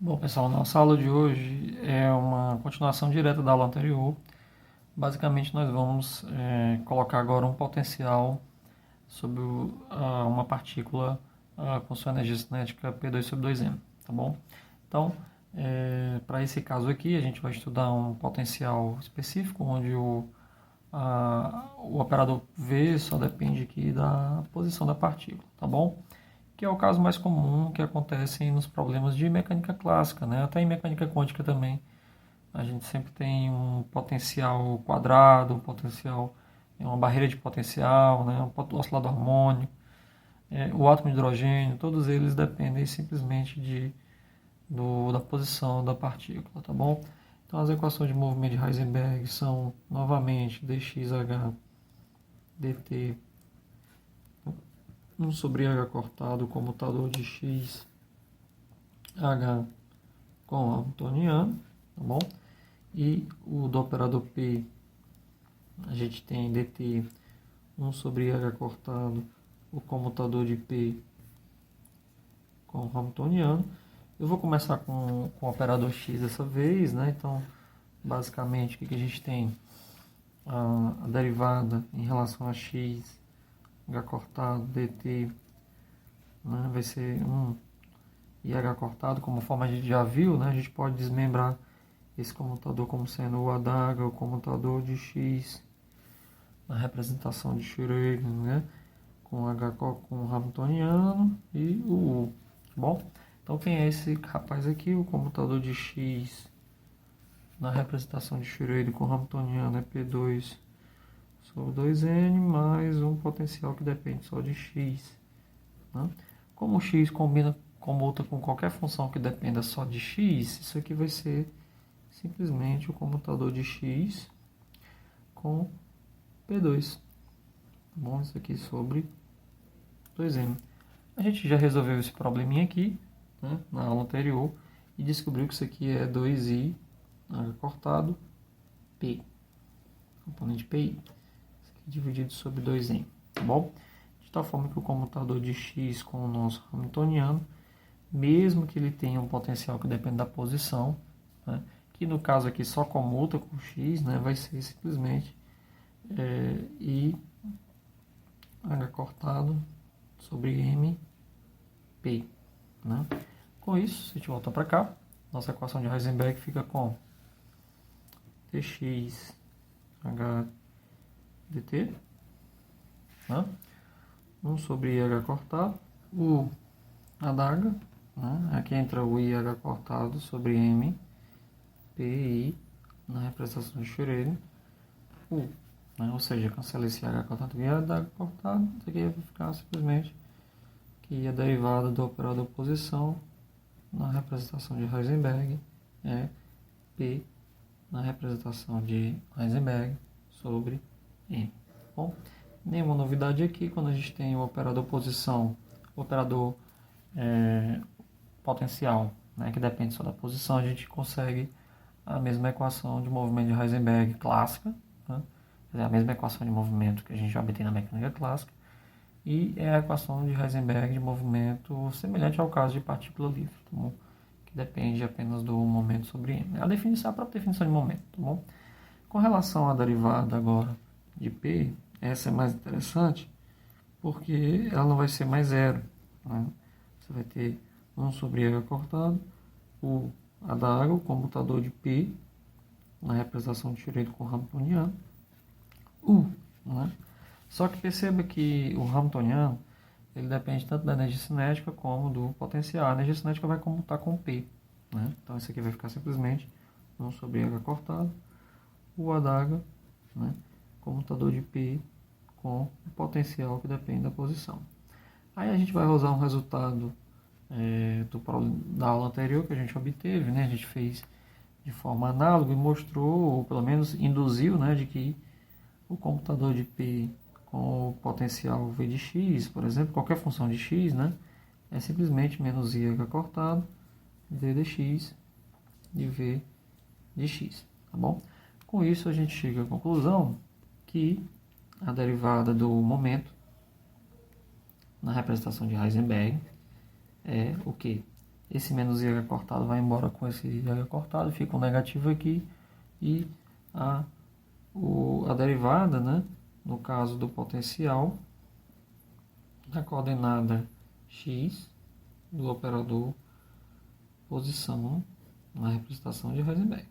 Bom, pessoal, nossa aula de hoje é uma continuação direta da aula anterior. Basicamente, nós vamos colocar agora um potencial sobre uma partícula com sua energia cinética P2 sobre 2m, tá bom? Então, para esse caso aqui, a gente vai estudar um potencial específico, onde o operador V só depende aqui da posição da partícula, tá bom? Que é o caso mais comum que acontece nos problemas de mecânica clássica, né? Até em mecânica quântica também. A gente sempre tem um potencial quadrado, um potencial, uma barreira de potencial, né? Um oscilador harmônico, o átomo de hidrogênio, todos eles dependem simplesmente da posição da partícula, tá bom? Então as equações de movimento de Heisenberg são novamente dxh dt 1 sobre h cortado, comutador de x h com hamiltoniano, tá bom? E o do operador P, a gente tem dt 1 sobre h cortado, o comutador de P com hamiltoniano. Eu vou começar com o operador x dessa vez, né? Então, basicamente, o que a gente tem? A derivada em relação a x, h cortado, dt, né? Vai ser 1 e h cortado, como forma a gente já viu, né? A gente pode desmembrar esse comutador como sendo o adaga, o comutador de x, na representação de Schrödinger, né? Com h com hamiltoniano e o U, tá bom? Então quem é esse rapaz aqui? O comutador de x na representação de Schrödinger com hamiltoniano é P2 sobre 2n mais um potencial que depende só de x, né? Como o x comuta com qualquer função que dependa só de x, isso aqui vai ser simplesmente o comutador de x com P2. Tá bom? Isso aqui sobre 2m. A gente já resolveu esse probleminha aqui, né, na aula anterior, e descobriu que isso aqui é 2i cortado P, componente PI, isso aqui dividido sobre 2m, tá bom? De tal forma que o comutador de x com o nosso hamiltoniano, mesmo que ele tenha um potencial que depende da posição, né, que no caso aqui só comuta com x, né, vai ser simplesmente I h cortado sobre m p, né? Com isso, se a gente voltar para cá, nossa equação de Heisenberg fica com dx h dt, né? 1 sobre h cortado, o adaga, né? Aqui entra o i h cortado sobre m pi na representação de Schrödinger, u, né? Ou seja, cancela esse h cortado e h cortado, isso aqui vai ficar simplesmente que a derivada do operador posição na representação de Heisenberg é P na representação de Heisenberg sobre M. Bom, nenhuma novidade aqui quando a gente tem o operador posição, o operador potencial, né, que depende só da posição, a gente consegue a mesma equação de movimento de Heisenberg clássica, né? Quer dizer, a mesma equação de movimento que a gente já obtém na mecânica clássica, e é a equação de Heisenberg de movimento semelhante ao caso de partícula livre, tá bom? Que depende apenas do momento sobre m. A definição, a própria definição de momento, tá bom? Com relação à derivada agora de P, essa é mais interessante, porque ela não vai ser mais zero, né? Você vai ter 1 sobre h cortado, o adaga, o comutador de P, na representação de Schrödinger com hamiltoniano, U, né? Só que perceba que o hamiltoniano, ele depende tanto da energia cinética como do potencial. A energia cinética vai comutar com P, né? Então isso aqui vai ficar simplesmente 1 sobre h cortado, o adaga, né? Comutador de P com o potencial que depende da posição. Aí a gente vai usar um resultado da aula anterior que a gente obteve, né? A gente fez de forma análoga e mostrou, ou pelo menos induziu, né, de que o computador de P com o potencial V de x, por exemplo, qualquer função de x, né, é simplesmente menos i h cortado, d de x de v de x, tá bom? Com isso a gente chega à conclusão que a derivada do momento na representação de Heisenberg é o que? esse menos IH cortado vai embora com esse IH cortado, fica um negativo aqui, e a derivada, né, no caso do potencial, na coordenada x do operador posição na representação de Heisenberg,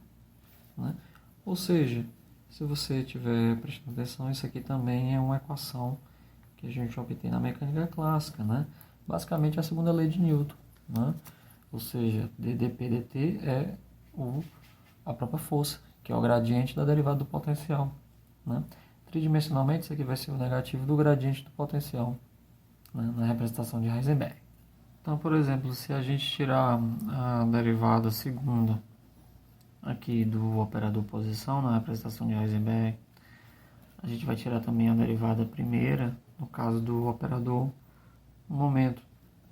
né? Ou seja, se você estiver prestando atenção, isso aqui também é uma equação que a gente obtém na mecânica clássica, né? Basicamente a segunda lei de Newton, né? Ou seja, dp/dt é a própria força, que é o gradiente da derivada do potencial, né? Tridimensionalmente, isso aqui vai ser o negativo do gradiente do potencial, né, na representação de Heisenberg. Então, por exemplo, se a gente tirar a derivada segunda aqui do operador posição na representação de Heisenberg, a gente vai tirar também a derivada primeira, no caso do operador momento,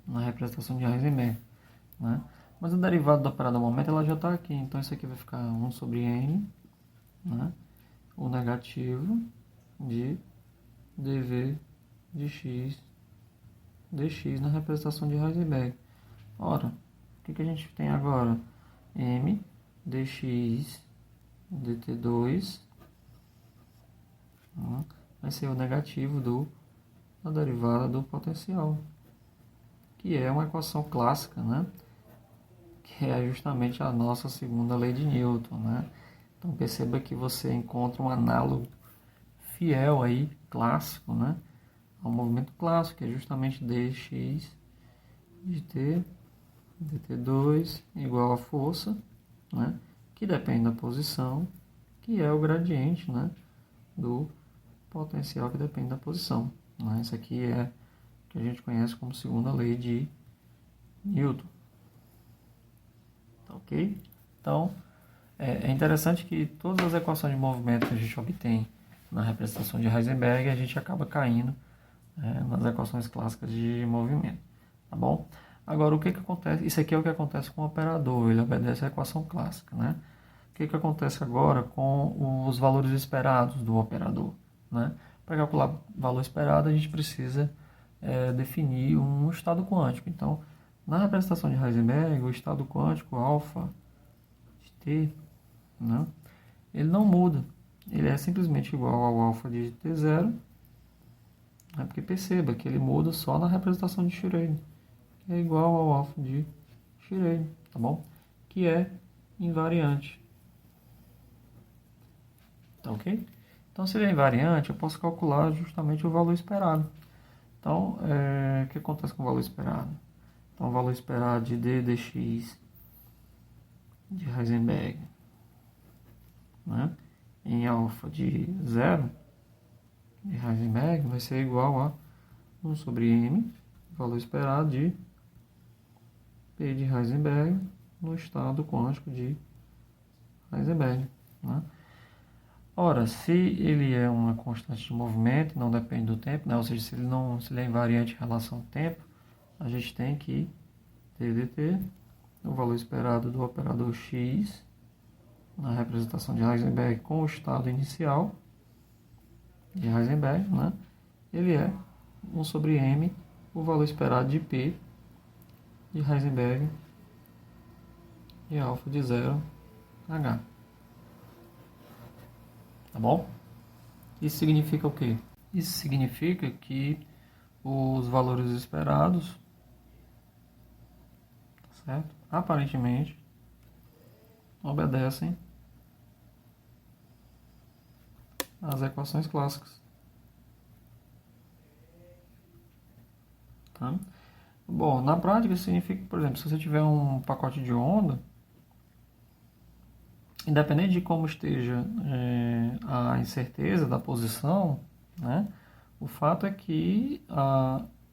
na representação de Heisenberg, né? Mas a derivada do operador momento ela já está aqui, então isso aqui vai ficar 1 sobre n, né? O negativo de dv de x dx na representação de Heisenberg. Ora, o que a gente tem agora? M dx dt2 vai ser o negativo da derivada do potencial, que é uma equação clássica, né? Que é justamente a nossa segunda lei de Newton, né? Então perceba que você encontra um análogo fiel aí, clássico, né, ao movimento clássico, que é justamente dx de t dt2 igual a força, né, que depende da posição, que é o gradiente, né, do potencial que depende da posição, né? Isso aqui é o que a gente conhece como segunda lei de Newton. Tá ok? Então, é interessante que todas as equações de movimento que a gente obtém na representação de Heisenberg, a gente acaba caindo nas equações clássicas de movimento, tá bom? Agora, o que acontece? Isso aqui é o que acontece com o operador, ele obedece à equação clássica, né? O que acontece agora com os valores esperados do operador, né? Para calcular o valor esperado, a gente precisa definir um estado quântico. Então, na representação de Heisenberg, o estado quântico alfa de t, né, ele não muda. Ele é simplesmente igual ao alfa de t0, né, porque perceba que ele muda só na representação de Schrödinger, que é igual ao alfa de Schrödinger, tá bom? Que é invariante. Tá ok? Então, se ele é invariante, eu posso calcular justamente o valor esperado. Então, o que acontece com o valor esperado? Então, o valor esperado de d dx de Heisenberg, né, em alfa de 0 de Heisenberg vai ser igual a 1 sobre m, valor esperado de P de Heisenberg no estado quântico de Heisenberg, né? Ora, se ele é uma constante de movimento, não depende do tempo, né? Ou seja, se ele é invariante em relação ao tempo, a gente tem que t dt, o valor esperado do operador x na representação de Heisenberg com o estado inicial de Heisenberg, né? Ele é 1 sobre m, o valor esperado de P de Heisenberg e alfa de 0 h. Tá bom? Isso significa o quê? Isso significa que os valores esperados, certo? Aparentemente obedecem às equações clássicas. Tá? Bom, na prática significa, por exemplo, se você tiver um pacote de onda, independente de como esteja a incerteza da posição, né, o fato é que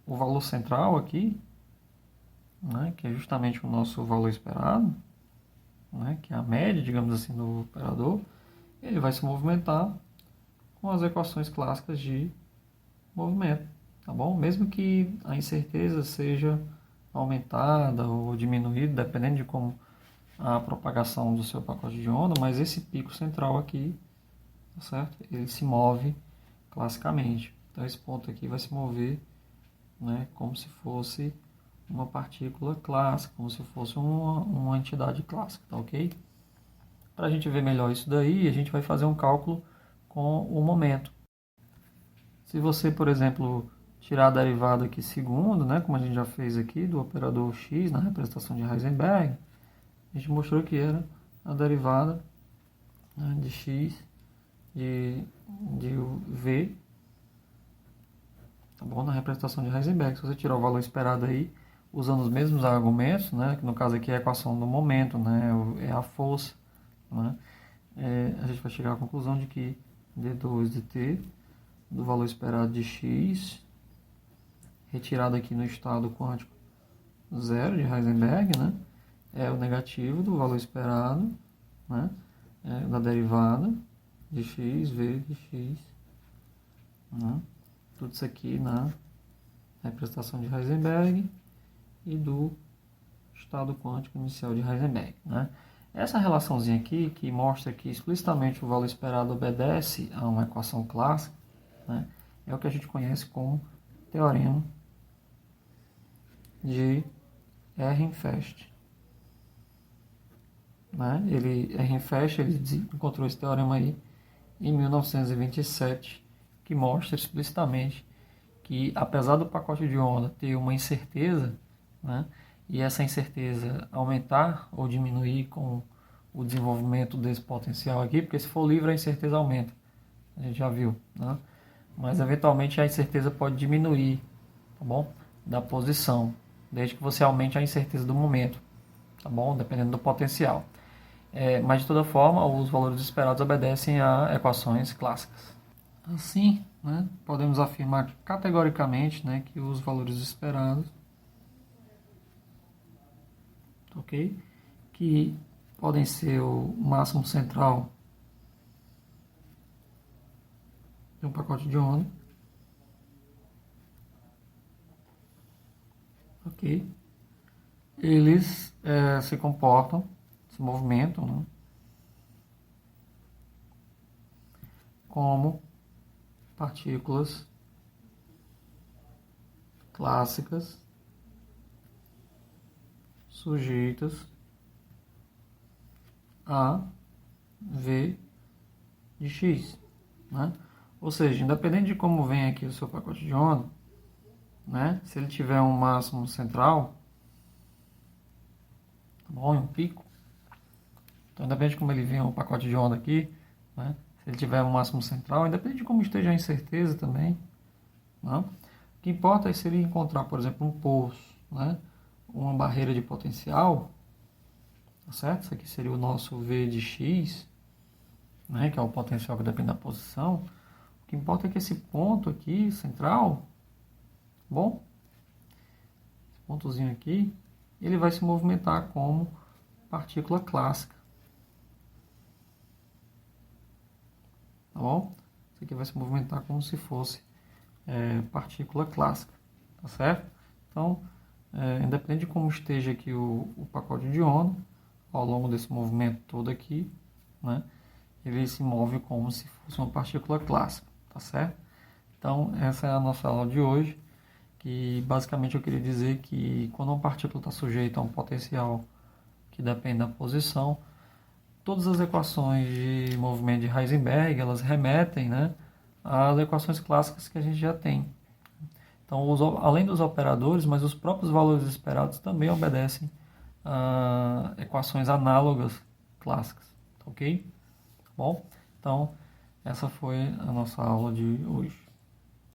o valor central aqui, né, que é justamente o nosso valor esperado, né, que é a média, digamos assim, do operador, ele vai se movimentar com as equações clássicas de movimento, tá bom? Mesmo que a incerteza seja aumentada ou diminuída, dependendo de como a propagação do seu pacote de onda, mas esse pico central aqui, tá certo? Ele se move classicamente. Então esse ponto aqui vai se mover, né, como se fosse uma partícula clássica, como se fosse uma entidade clássica, tá ok? Para a gente ver melhor isso daí, a gente vai fazer um cálculo com o momento. Se você, por exemplo, tirar a derivada aqui segundo, né, como a gente já fez aqui, do operador x na representação de Heisenberg, a gente mostrou que era a derivada, né, de x de v, tá bom? Na representação de Heisenberg. Se você tirar o valor esperado aí, usando os mesmos argumentos, né, que no caso aqui é a equação do momento, né, é a força, né, a gente vai chegar à conclusão de que d2 de t, do valor esperado de x, retirado aqui no estado quântico zero de Heisenberg, né, é o negativo do valor esperado, né, da derivada de x, v de x, né, tudo isso aqui na representação de Heisenberg e do estado quântico inicial de Heisenberg, né. Essa relaçãozinha aqui, que mostra que explicitamente o valor esperado obedece a uma equação clássica, né, é o que a gente conhece como teorema de Ehrenfest. Né? Ehrenfest ele encontrou esse teorema aí em 1927, que mostra explicitamente que, apesar do pacote de onda ter uma incerteza, né, e essa incerteza aumentar ou diminuir com o desenvolvimento desse potencial aqui, porque se for livre a incerteza aumenta, a gente já viu, né? Mas eventualmente a incerteza pode diminuir, tá bom? Da posição, desde que você aumente a incerteza do momento, tá bom? Dependendo do potencial. Mas de toda forma, os valores esperados obedecem a equações clássicas. Assim, né, podemos afirmar categoricamente, né, que os valores esperados, ok, que podem ser o máximo central de um pacote de onda, ok, eles se comportam, se movimentam, né, como partículas clássicas sujeitas a V de x, né? Ou seja, independente de como vem aqui o seu pacote de onda, né? Se ele tiver um máximo central, tá bom? Um pico, então independente de como ele vem o pacote de onda aqui, né? Se ele tiver um máximo central, independente de como esteja a incerteza também, né? O que importa é se ele encontrar, por exemplo, um poço, né, uma barreira de potencial, tá certo? Isso aqui seria o nosso V de x, né, que é o potencial que depende da posição. O que importa é que esse ponto aqui, central, bom, esse pontozinho aqui, ele vai se movimentar como partícula clássica. Tá bom? Isso aqui vai se movimentar como se fosse partícula clássica, tá certo? Então, independente de como esteja aqui o pacote de onda, ao longo desse movimento todo aqui, né, ele se move como se fosse uma partícula clássica, tá certo? Então, essa é a nossa aula de hoje, que basicamente eu queria dizer que quando uma partícula está sujeita a um potencial que depende da posição, todas as equações de movimento de Heisenberg, elas remetem, né, às equações clássicas que a gente já tem. Então, além dos operadores, mas os próprios valores esperados também obedecem a equações análogas clássicas, ok? Bom, então essa foi a nossa aula de hoje.